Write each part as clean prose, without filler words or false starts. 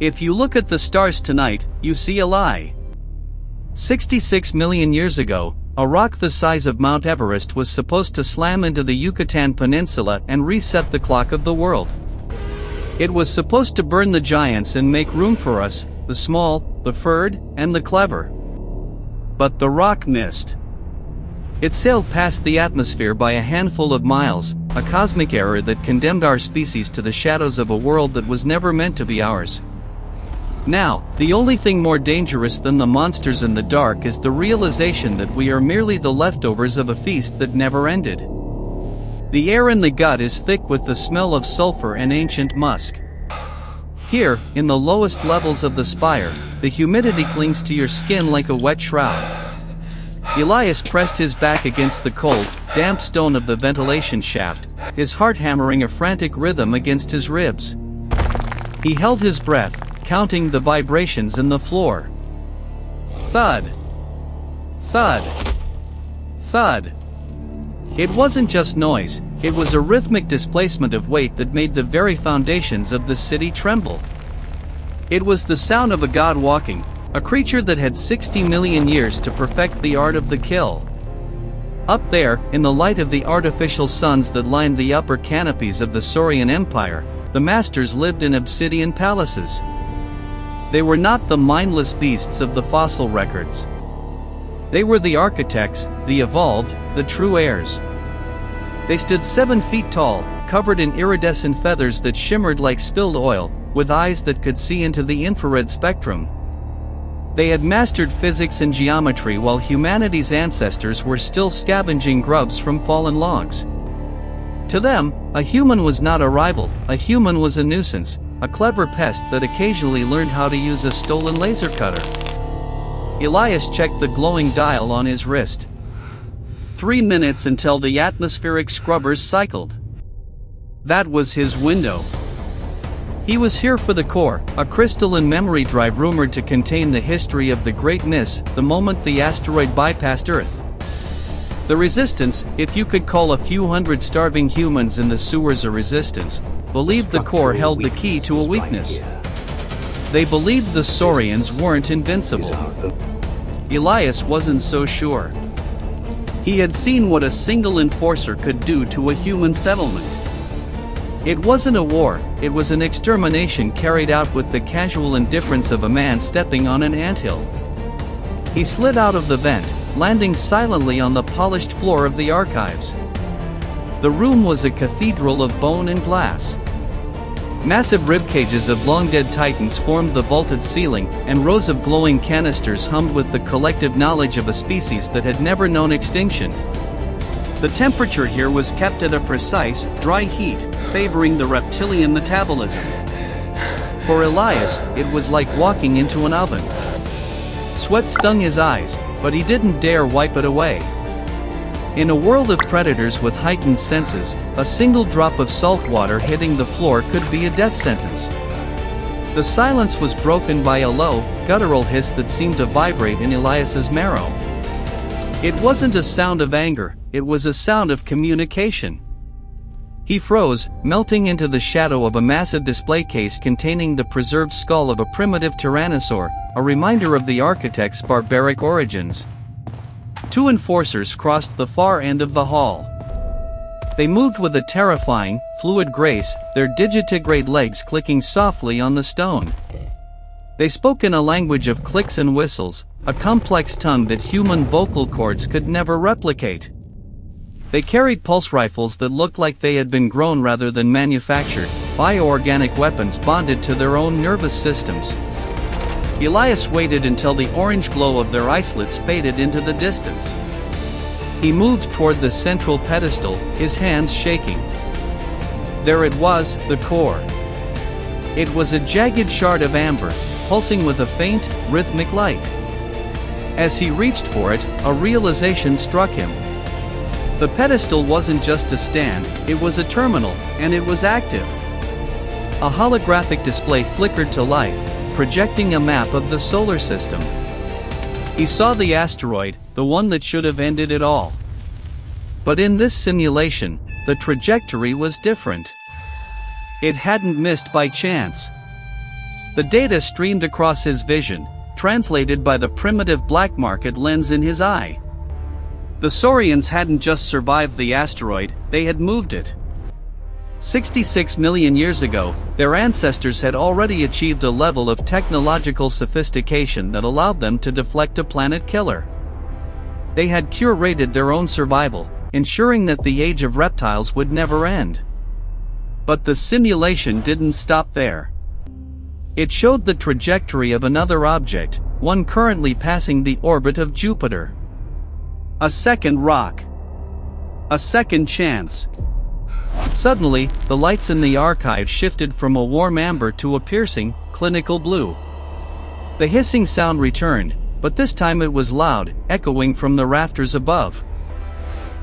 If you look at the stars tonight, you see a lie. 66 million years ago, a rock the size of Mount Everest was supposed to slam into the Yucatan Peninsula and reset the clock of the world. It was supposed to burn the giants and make room for us, the small, the furred, and the clever. But the rock missed. It sailed past the atmosphere by a handful of miles, a cosmic error that condemned our species to the shadows of a world that was never meant to be ours. Now, the only thing more dangerous than the monsters in the dark is the realization that we are merely the leftovers of a feast that never ended. The air in the gut is thick with the smell of sulfur and ancient musk. Here, in the lowest levels of the Spire, the humidity clings to your skin like a wet shroud. Elias pressed his back against the cold, damp stone of the ventilation shaft, his heart hammering a frantic rhythm against his ribs. He held his breath, counting the vibrations in the floor. Thud. Thud. Thud. It wasn't just noise, it was a rhythmic displacement of weight that made the very foundations of the city tremble. It was the sound of a god walking, a creature that had 60 million years to perfect the art of the kill. Up there, in the light of the artificial suns that lined the upper canopies of the Saurian Empire, the masters lived in obsidian palaces. They were not the mindless beasts of the fossil records. They were the architects, the evolved, the true heirs. They stood 7 feet tall, covered in iridescent feathers that shimmered like spilled oil, with eyes that could see into the infrared spectrum. They had mastered physics and geometry while humanity's ancestors were still scavenging grubs from fallen logs. To them, a human was not a rival, a human was a nuisance, a clever pest that occasionally learned how to use a stolen laser cutter. Elias checked the glowing dial on his wrist. 3 minutes until the atmospheric scrubbers cycled. That was his window. He was here for the core, a crystalline memory drive rumored to contain the history of the Great Miss, the moment the asteroid bypassed Earth. The resistance, if you could call a few hundred starving humans in the sewers a resistance, believed the core held the key to a weakness. They believed the Saurians weren't invincible. Elias wasn't so sure. He had seen what a single enforcer could do to a human settlement. It wasn't a war, it was an extermination carried out with the casual indifference of a man stepping on an anthill. He slid out of the vent, landing silently on the polished floor of the archives. The room was a cathedral of bone and glass. Massive ribcages of long-dead titans formed the vaulted ceiling, and rows of glowing canisters hummed with the collective knowledge of a species that had never known extinction. The temperature here was kept at a precise, dry heat, favoring the reptilian metabolism. For Elias, it was like walking into an oven. Sweat stung his eyes, but he didn't dare wipe it away. In a world of predators with heightened senses, a single drop of salt water hitting the floor could be a death sentence. The silence was broken by a low, guttural hiss that seemed to vibrate in Elias's marrow. It wasn't a sound of anger, it was a sound of communication. He froze, melting into the shadow of a massive display case containing the preserved skull of a primitive tyrannosaur, a reminder of the architect's barbaric origins. 2 enforcers crossed the far end of the hall. They moved with a terrifying, fluid grace, their digitigrade legs clicking softly on the stone. They spoke in a language of clicks and whistles, a complex tongue that human vocal cords could never replicate. They carried pulse rifles that looked like they had been grown rather than manufactured, bioorganic weapons bonded to their own nervous systems. Elias waited until the orange glow of their islets faded into the distance. He moved toward the central pedestal, his hands shaking. There it was, the core. It was a jagged shard of amber, pulsing with a faint, rhythmic light. As he reached for it, a realization struck him. The pedestal wasn't just a stand, it was a terminal, and it was active. A holographic display flickered to life, projecting a map of the solar system. He saw the asteroid, the one that should have ended it all. But in this simulation, the trajectory was different. It hadn't missed by chance. The data streamed across his vision, translated by the primitive black market lens in his eye. The Saurians hadn't just survived the asteroid, they had moved it. 66 million years ago, their ancestors had already achieved a level of technological sophistication that allowed them to deflect a planet killer. They had curated their own survival, ensuring that the age of reptiles would never end. But the simulation didn't stop there. It showed the trajectory of another object, one currently passing the orbit of Jupiter. A second rock. A second chance. Suddenly, the lights in the archive shifted from a warm amber to a piercing, clinical blue. The hissing sound returned, but this time it was loud, echoing from the rafters above.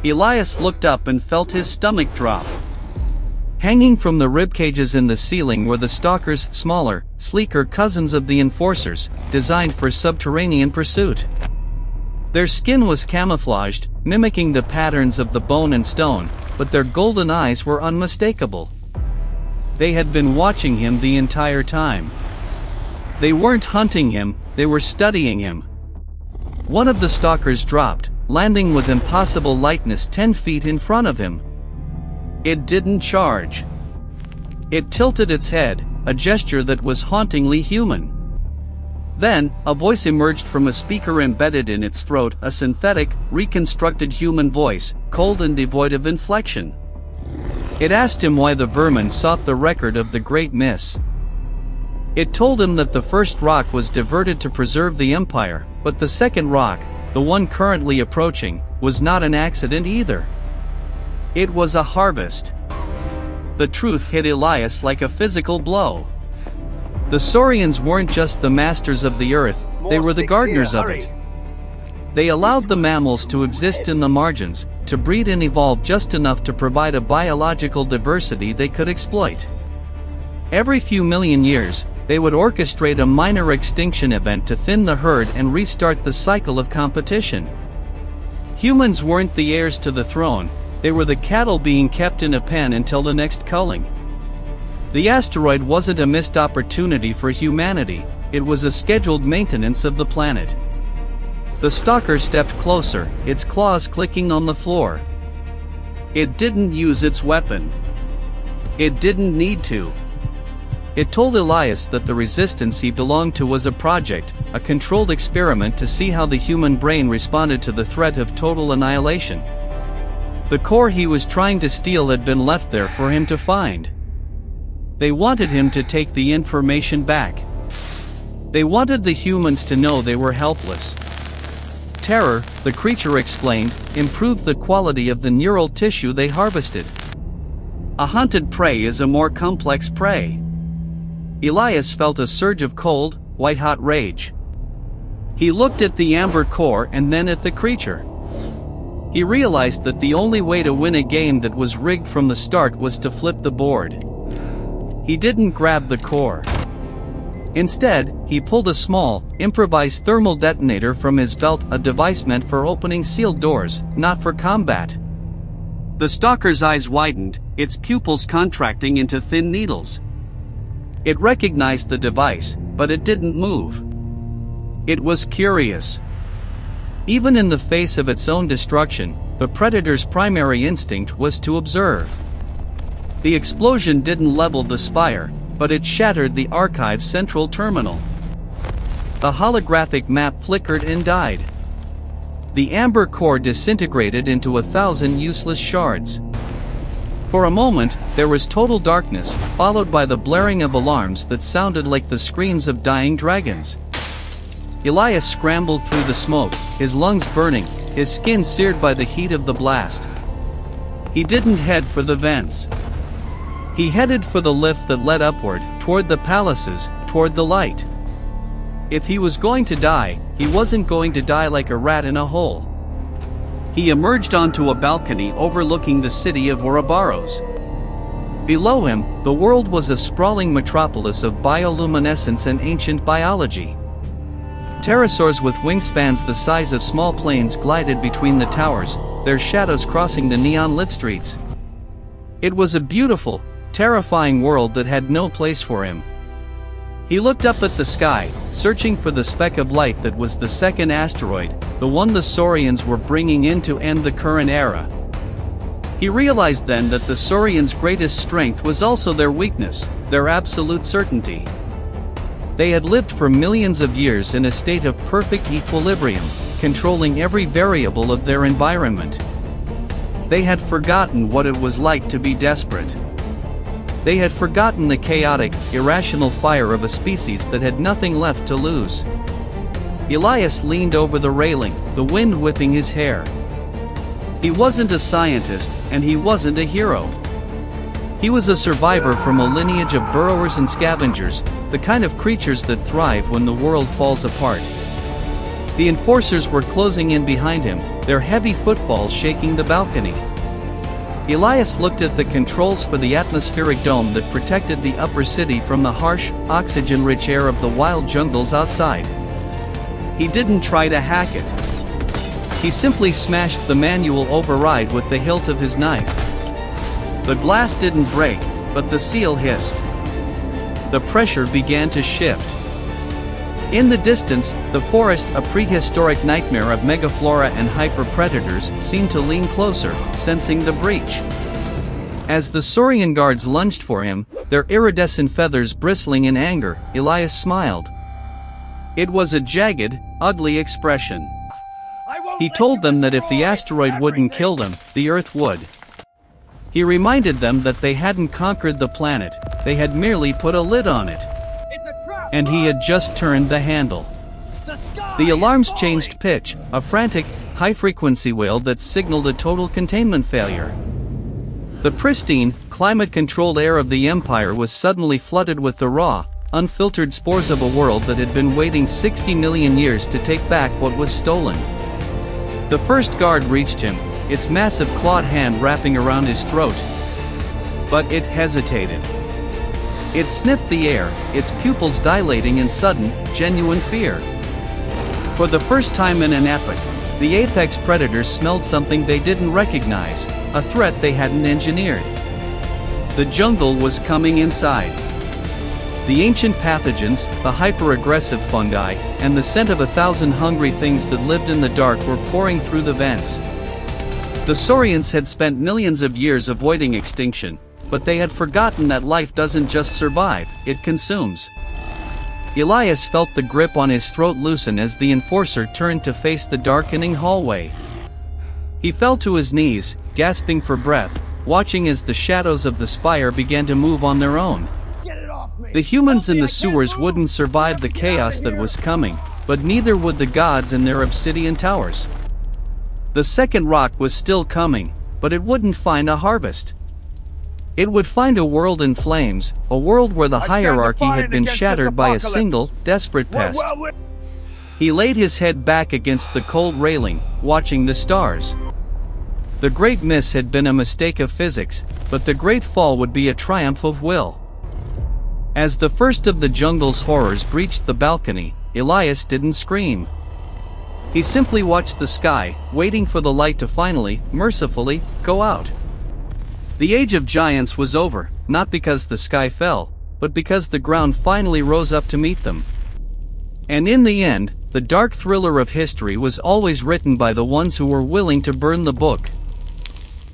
Elias looked up and felt his stomach drop. Hanging from the ribcages in the ceiling were the stalkers, smaller, sleeker cousins of the enforcers, designed for subterranean pursuit. Their skin was camouflaged, mimicking the patterns of the bone and stone, but their golden eyes were unmistakable. They had been watching him the entire time. They weren't hunting him, they were studying him. One of the stalkers dropped, landing with impossible lightness 10 feet in front of him. It didn't charge. It tilted its head, a gesture that was hauntingly human. Then, a voice emerged from a speaker embedded in its throat, a synthetic, reconstructed human voice, cold and devoid of inflection. It asked him why the vermin sought the record of the Great Miss. It told him that the first rock was diverted to preserve the Empire, but the second rock, the one currently approaching, was not an accident either. It was a harvest. The truth hit Elias like a physical blow. The Saurians weren't just the masters of the earth, they were the gardeners of it. They allowed the mammals to exist in the margins, to breed and evolve just enough to provide a biological diversity they could exploit. Every few million years, they would orchestrate a minor extinction event to thin the herd and restart the cycle of competition. Humans weren't the heirs to the throne, they were the cattle being kept in a pen until the next culling. The asteroid wasn't a missed opportunity for humanity, it was a scheduled maintenance of the planet. The stalker stepped closer, its claws clicking on the floor. It didn't use its weapon. It didn't need to. It told Elias that the resistance he belonged to was a project, a controlled experiment to see how the human brain responded to the threat of total annihilation. The core he was trying to steal had been left there for him to find. They wanted him to take the information back. They wanted the humans to know they were helpless. Terror, the creature explained, improved the quality of the neural tissue they harvested. A hunted prey is a more complex prey. Elias felt a surge of cold, white-hot rage. He looked at the amber core and then at the creature. He realized that the only way to win a game that was rigged from the start was to flip the board. He didn't grab the core. Instead, he pulled a small, improvised thermal detonator from his belt, a device meant for opening sealed doors, not for combat. The stalker's eyes widened, its pupils contracting into thin needles. It recognized the device, but it didn't move. It was curious. Even in the face of its own destruction, the predator's primary instinct was to observe. The explosion didn't level the Spire, but it shattered the archive's central terminal. The holographic map flickered and died. The amber core disintegrated into 1,000 useless shards. For a moment, there was total darkness, followed by the blaring of alarms that sounded like the screams of dying dragons. Elias scrambled through the smoke, his lungs burning, his skin seared by the heat of the blast. He didn't head for the vents. He headed for the lift that led upward, toward the palaces, toward the light. If he was going to die, he wasn't going to die like a rat in a hole. He emerged onto a balcony overlooking the city of Ouroboros. Below him, the world was a sprawling metropolis of bioluminescence and ancient biology. Pterosaurs with wingspans the size of small planes glided between the towers, their shadows crossing the neon-lit streets. It was a beautiful, terrifying world that had no place for him. He looked up at the sky, searching for the speck of light that was the second asteroid, the one the Saurians were bringing in to end the current era. He realized then that the Saurians' greatest strength was also their weakness, their absolute certainty. They had lived for millions of years in a state of perfect equilibrium, controlling every variable of their environment. They had forgotten what it was like to be desperate. They had forgotten the chaotic, irrational fire of a species that had nothing left to lose. Elias leaned over the railing, the wind whipping his hair. He wasn't a scientist, and he wasn't a hero. He was a survivor from a lineage of burrowers and scavengers, the kind of creatures that thrive when the world falls apart. The enforcers were closing in behind him, their heavy footfalls shaking the balcony. Elias looked at the controls for the atmospheric dome that protected the upper city from the harsh, oxygen-rich air of the wild jungles outside. He didn't try to hack it. He simply smashed the manual override with the hilt of his knife. The glass didn't break, but the seal hissed. The pressure began to shift. In the distance, the forest, a prehistoric nightmare of megaflora and hyper-predators, seemed to lean closer, sensing the breach. As the Saurian guards lunged for him, their iridescent feathers bristling in anger, Elias smiled. It was a jagged, ugly expression. He told them that if the asteroid wouldn't kill them, the Earth would. He reminded them that they hadn't conquered the planet, they had merely put a lid on it. And he had just turned the handle. The alarms changed pitch, a frantic, high-frequency wail that signaled a total containment failure. The pristine, climate-controlled air of the Empire was suddenly flooded with the raw, unfiltered spores of a world that had been waiting 60 million years to take back what was stolen. The first guard reached him, its massive clawed hand wrapping around his throat. But it hesitated. It sniffed the air, its pupils dilating in sudden, genuine fear. For the first time in an epoch, the apex predators smelled something they didn't recognize, a threat they hadn't engineered. The jungle was coming inside. The ancient pathogens, the hyper-aggressive fungi, and the scent of 1,000 hungry things that lived in the dark were pouring through the vents. The Saurians had spent millions of years avoiding extinction, but they had forgotten that life doesn't just survive, it consumes. Elias felt the grip on his throat loosen as the enforcer turned to face the darkening hallway. He fell to his knees, gasping for breath, watching as the shadows of the Spire began to move on their own. The humans in the sewers wouldn't survive the chaos that was coming, but neither would the gods in their obsidian towers. The second rock was still coming, but it wouldn't find a harvest. It would find a world in flames, a world where the hierarchy had been shattered by a single, desperate pest. He laid his head back against the cold railing, watching the stars. The great miss had been a mistake of physics, but the great fall would be a triumph of will. As the first of the jungle's horrors breached the balcony, Elias didn't scream. He simply watched the sky, waiting for the light to finally, mercifully, go out. The age of giants was over, not because the sky fell, but because the ground finally rose up to meet them. And in the end, the dark thriller of history was always written by the ones who were willing to burn the book.